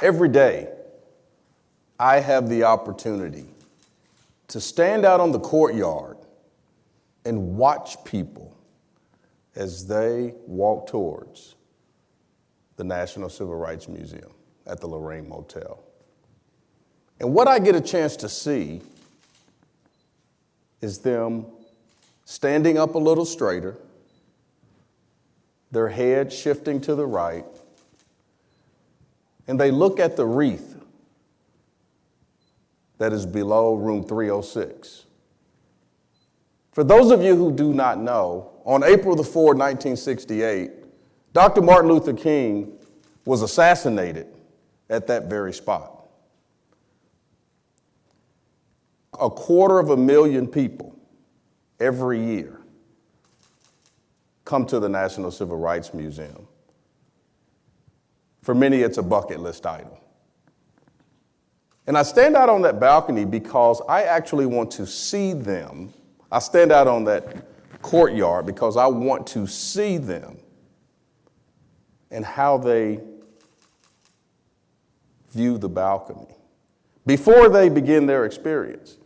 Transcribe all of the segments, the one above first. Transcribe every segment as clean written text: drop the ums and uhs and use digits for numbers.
Every day, I have the opportunity to stand out on the courtyard and watch people as they walk towards the National Civil Rights Museum at the Lorraine Motel. And what I get a chance to see is them standing up a little straighter, their head shifting to the right, and they look at the wreath that is below room 306. For those of you who do not know, on April the 4th, 1968, Dr. Martin Luther King was assassinated at that very spot. 250,000 people every year come to the National Civil Rights Museum. For many, it's a bucket list item. And I stand out on that balcony because I actually want to see them. I stand out on that courtyard because I want to see them and how they view the balcony before they begin their experience.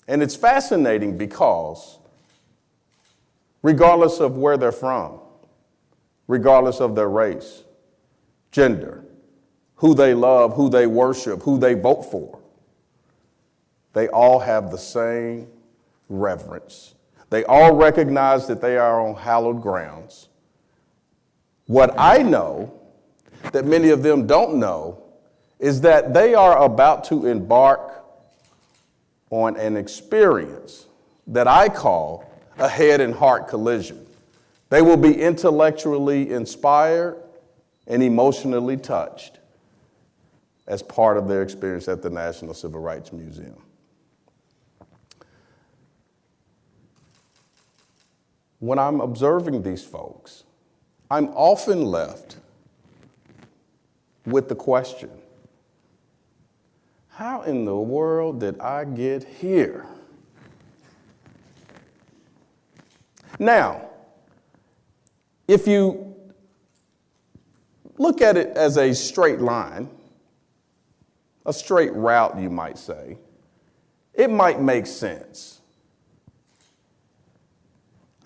And it's fascinating because regardless of where they're from, regardless of their race, gender, who they love, who they worship, who they vote for, they all have the same reverence. They all recognize that they are on hallowed grounds. What I know that many of them don't know is that they are about to embark on an experience that I call a head and heart collision. They will be intellectually inspired and emotionally touched as part of their experience at the National Civil Rights Museum. When I'm observing these folks, I'm often left with the question, how in the world did I get here? Now, if you look at it as a straight line, a straight route, you might say, it might make sense.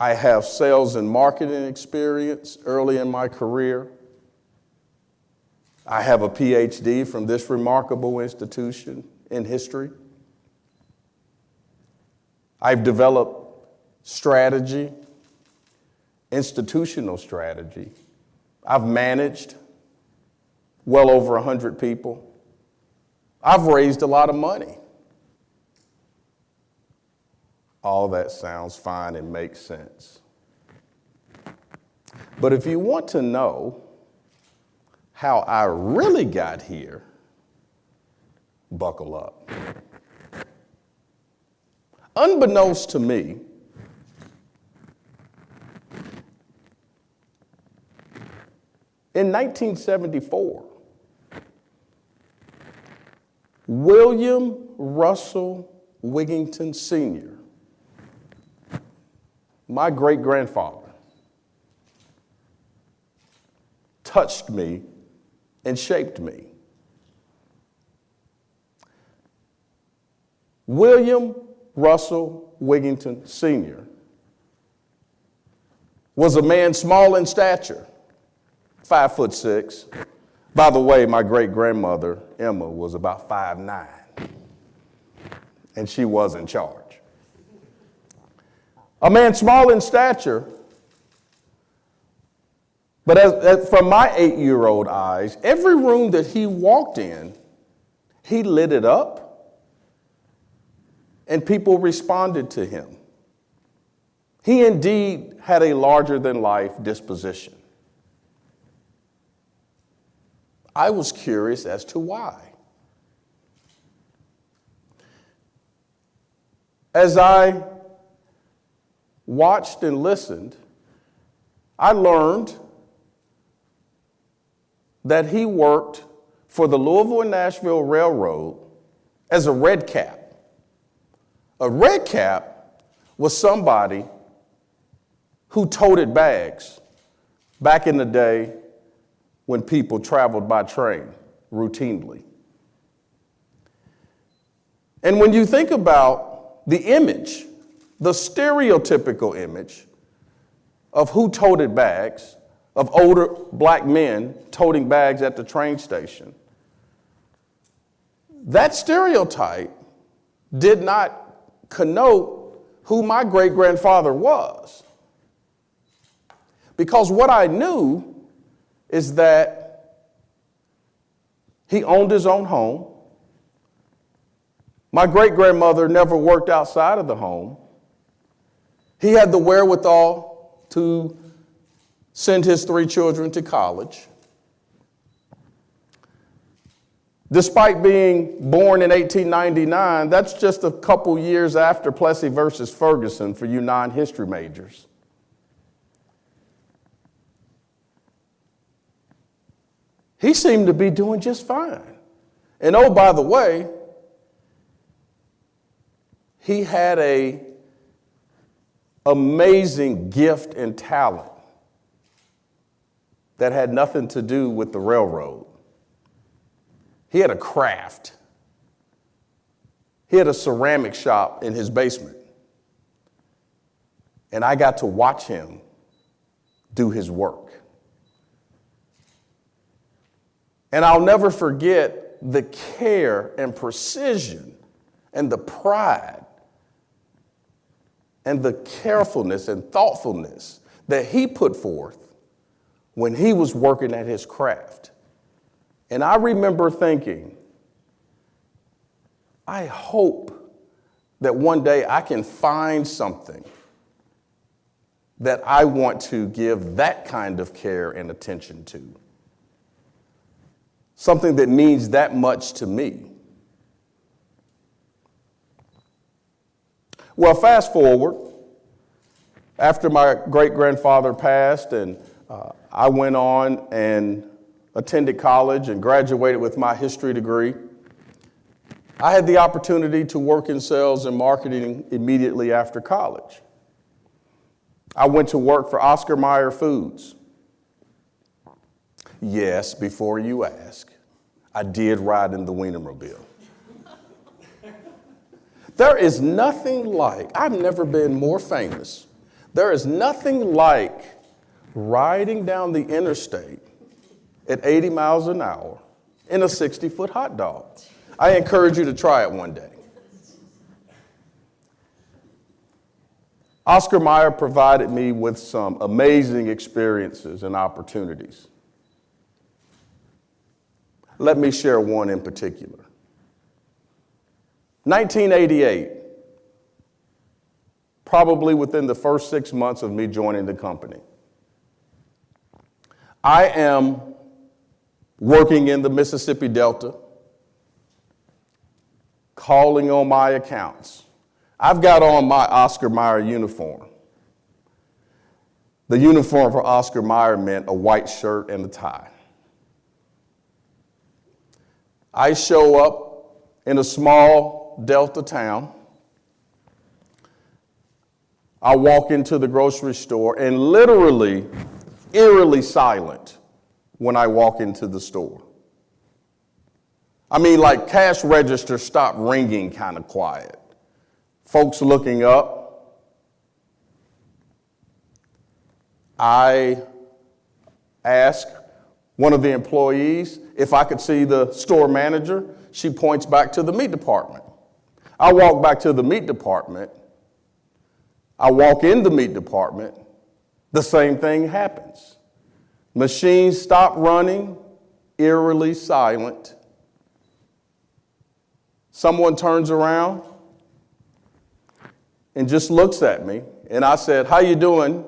I have sales and marketing experience early in my career. I have a PhD from this remarkable institution in history. I've developed strategy, institutional strategy. I've managed well over 100 people. I've raised a lot of money. All that sounds fine and makes sense. But if you want to know how I really got here, buckle up. Unbeknownst to me, in 1974, William Russell Wigginton Sr., my great-grandfather, touched me and shaped me. William Russell Wigginton Sr. was a man small in stature, 5'6". By the way, my great-grandmother, Emma, was about 5'9", and she was in charge. A man small in stature, but from my 8-year-old eyes, every room that he walked in, he lit it up, and people responded to him. He indeed had a larger-than-life disposition. I was curious as to why. As I watched and listened, I learned that he worked for the Louisville and Nashville Railroad as a red cap. A red cap was somebody who toted bags back in the day when people traveled by train. routinely. And when you think about the image, the stereotypical image of who toted bags, of older black men toting bags at the train station, that stereotype did not connote who my great-grandfather was. Because what I knew is that he owned his own home. My great-grandmother never worked outside of the home. He had the wherewithal to send his 3 children to college. Despite being born in 1899, that's just a couple years after Plessy versus Ferguson for you non-history majors. He seemed to be doing just fine. And oh, by the way, he had an amazing gift and talent that had nothing to do with the railroad. He had a craft. He had a ceramic shop in his basement. And I got to watch him do his work. And I'll never forget the care and precision and the pride and the carefulness and thoughtfulness that he put forth when he was working at his craft. And I remember thinking, I hope that one day I can find something that I want to give that kind of care and attention to. Something that means that much to me. Well, fast forward, after my great-grandfather passed and I went on and attended college and graduated with my history degree, I had the opportunity to work in sales and marketing immediately after college. I went to work for Oscar Mayer Foods. Yes, before you ask, I did ride in the Wienermobile. There is nothing like, I've never been more famous. There is nothing like riding down the interstate at 80 miles an hour in a 60-foot hot dog. I encourage you to try it one day. Oscar Mayer provided me with some amazing experiences and opportunities. Let me share one in particular. 1988, probably within the first 6 months of me joining the company, I am working in the Mississippi Delta, calling on my accounts. I've got on my Oscar Mayer uniform. The uniform for Oscar Mayer meant a white shirt and a tie. I show up in a small Delta town. I walk into the grocery store and literally, eerily silent when I walk into the store. I mean, like cash register stopped ringing kind of quiet. Folks looking up. I ask one of the employees if I could see the store manager. She points back to the meat department. I walk back to the meat department. I walk in the meat department. The same thing happens. Machines stop running, eerily silent. Someone turns around and just looks at me. And I said, "How you doing?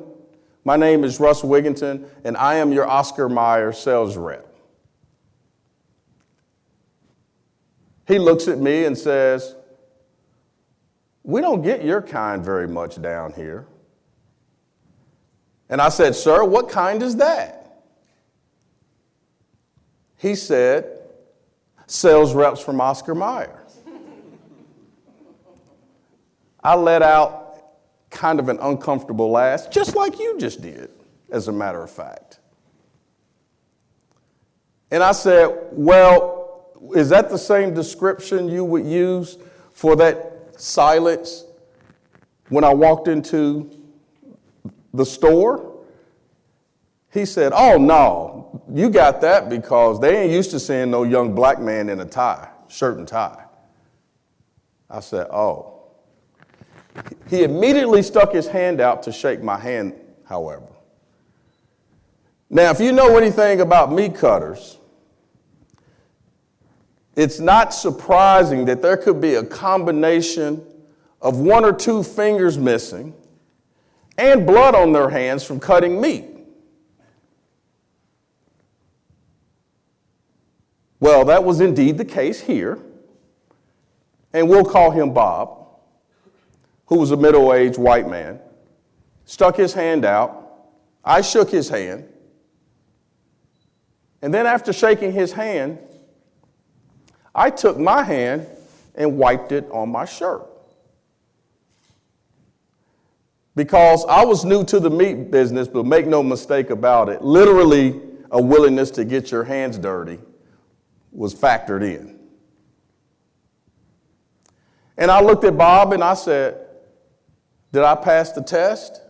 My name is Russ Wigginton, and I am your Oscar Mayer sales rep." He looks at me and says, "We don't get your kind very much down here." And I said, "Sir, what kind is that?" He said, "Sales reps from Oscar Mayer." I let out kind of an uncomfortable laugh, just like you just did, as a matter of fact. And I said, well, is that the same description you would use for that silence when I walked into the store? He said, oh, no, you got that because they ain't used to seeing no young black man in a tie, shirt and tie. I said, oh. He immediately stuck his hand out to shake my hand, however. Now, if you know anything about meat cutters, it's not surprising that there could be a combination of 1 or 2 fingers missing and blood on their hands from cutting meat. Well, that was indeed the case here, and we'll call him Bob, who was a middle-aged white man, stuck his hand out. I shook his hand, and then after shaking his hand, I took my hand and wiped it on my shirt. Because I was new to the meat business, but make no mistake about it, literally a willingness to get your hands dirty was factored in. And I looked at Bob and I said, did I pass the test?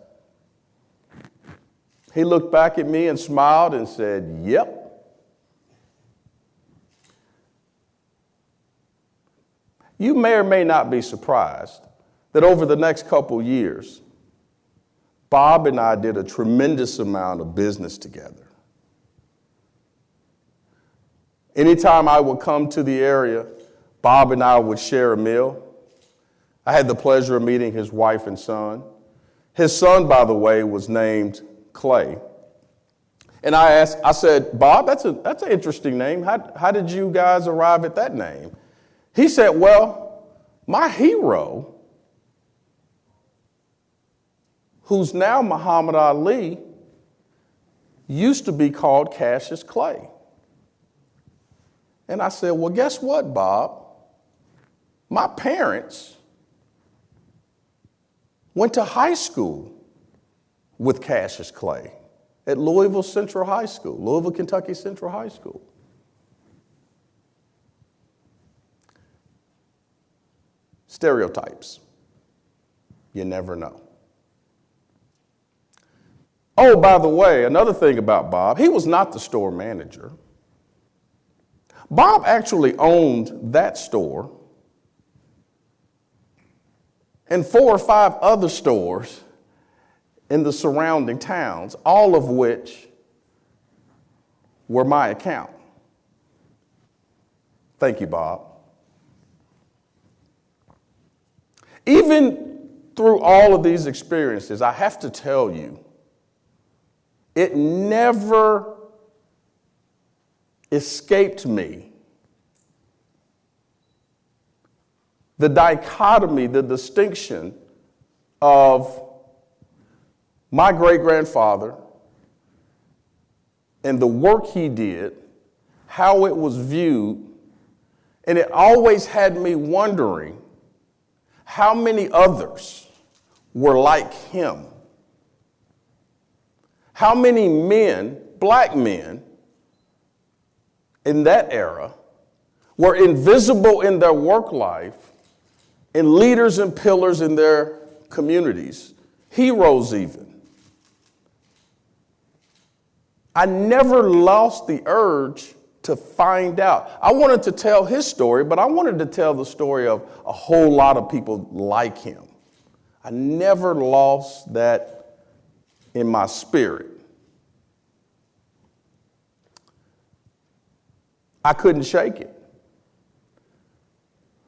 He looked back at me and smiled and said, yep. You may or may not be surprised that over the next couple years, Bob and I did a tremendous amount of business together. Anytime I would come to the area, Bob and I would share a meal. I had the pleasure of meeting his wife and son. His son, by the way, was named Clay. And I said, Bob, that's an interesting name. How did you guys arrive at that name? He said, well, my hero, who's now Muhammad Ali, used to be called Cassius Clay. And I said, well, guess what, Bob? My parents went to high school with Cassius Clay at Louisville Central High School, Louisville, Kentucky Central High School. Stereotypes. You never know. Oh, by the way, another thing about Bob, he was not the store manager. Bob actually owned that store and 4 or 5 other stores in the surrounding towns, all of which were my account. Thank you, Bob. Even through all of these experiences, I have to tell you, it never escaped me the dichotomy, the distinction of my great-grandfather and the work he did, how it was viewed, and it always had me wondering how many others were like him. How many men, black men, in that era were invisible in their work life and leaders and pillars in their communities, heroes even. I never lost the urge to find out. I wanted to tell his story, but I wanted to tell the story of a whole lot of people like him. I never lost that in my spirit. I couldn't shake it.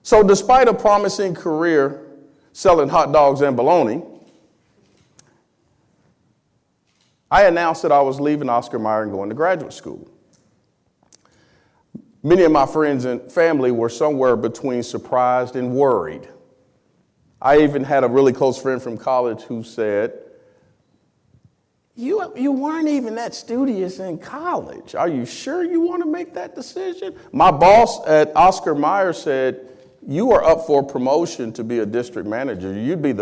So despite a promising career selling hot dogs and bologna, I announced that I was leaving Oscar Mayer and going to graduate school. Many of my friends and family were somewhere between surprised and worried. I even had a really close friend from college who said, You weren't even that studious in college. Are you sure you want to make that decision? My boss at Oscar Mayer said, you are up for promotion to be a district manager. You'd be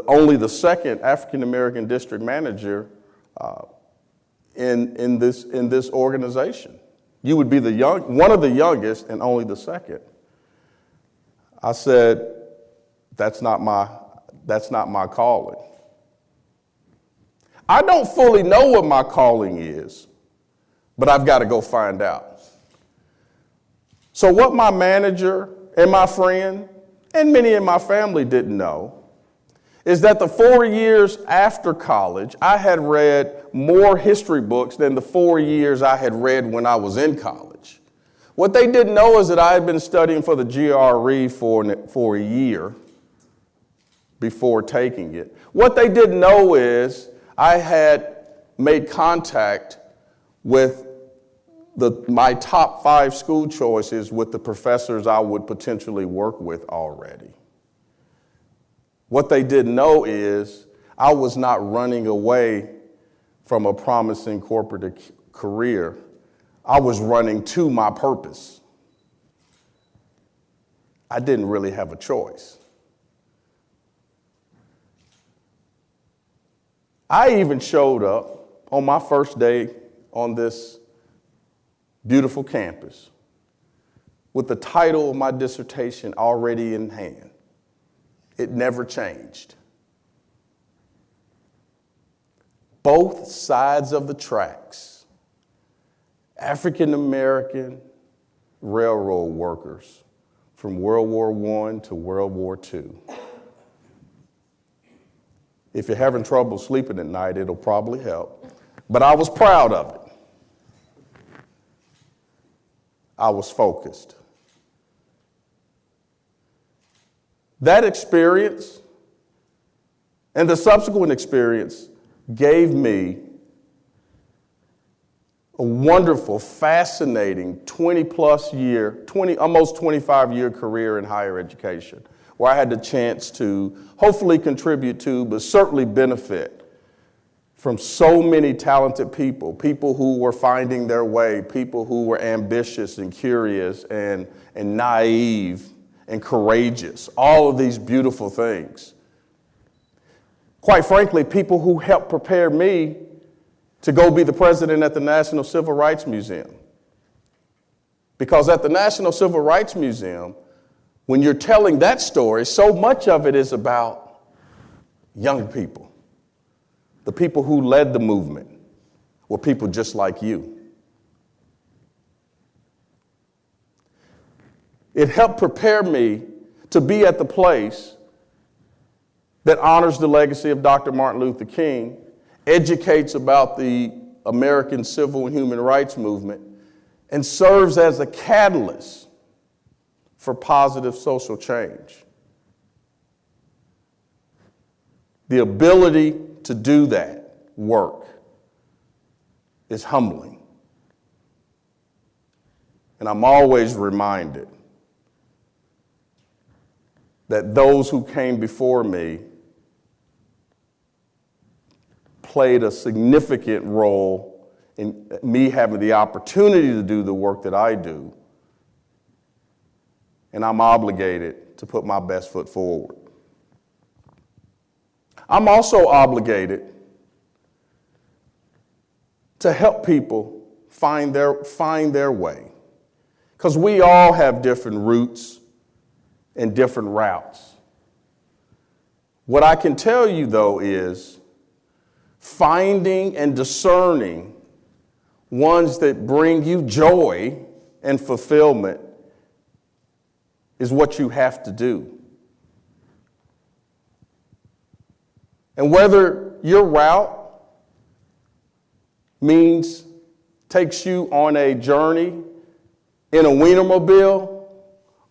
only the second African-American district manager in this organization. You would be one of the youngest and only the second. I said, that's not my calling. I don't fully know what my calling is, but I've got to go find out. So what my manager and my friend and many in my family didn't know is that the 4 years after college, I had read more history books than the 4 years I had read when I was in college. What they didn't know is that I had been studying for the GRE for a year before taking it. What they didn't know is I had made contact with my top 5 school choices with the professors I would potentially work with already. What they didn't know is I was not running away from a promising corporate career. I was running to my purpose. I didn't really have a choice. I even showed up on my first day on this beautiful campus with the title of my dissertation already in hand. It never changed. Both sides of the tracks, African American railroad workers from World War I to World War II. If you're having trouble sleeping at night, it'll probably help. But I was proud of it. I was focused. That experience and the subsequent experience gave me a wonderful, fascinating almost 25-year career in higher education, where I had the chance to hopefully contribute to, but certainly benefit from so many talented people who were finding their way, people who were ambitious and curious and naive and courageous, all of these beautiful things. Quite frankly, people who helped prepare me to go be the president at the National Civil Rights Museum. Because at the National Civil Rights Museum, when you're telling that story, so much of it is about young people. The people who led the movement were people just like you. It helped prepare me to be at the place that honors the legacy of Dr. Martin Luther King, educates about the American civil and human rights movement, and serves as a catalyst for positive social change. The ability to do that work is humbling. And I'm always reminded that those who came before me played a significant role in me having the opportunity to do the work that I do. And I'm obligated to put my best foot forward. I'm also obligated to help people find their way. Because we all have different routes and different routes. What I can tell you, though, is finding and discerning ones that bring you joy and fulfillment is what you have to do. And whether your route takes you on a journey in a Wienermobile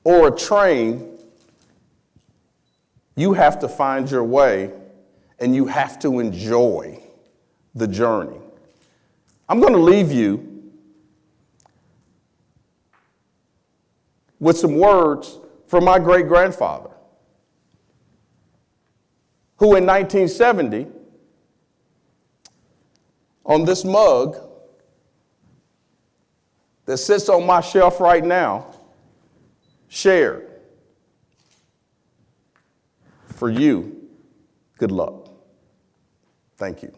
or a train, you have to find your way and you have to enjoy the journey. I'm going to leave you with some words from my great-grandfather, who in 1970, on this mug that sits on my shelf right now, shared, "For you, good luck." Thank you.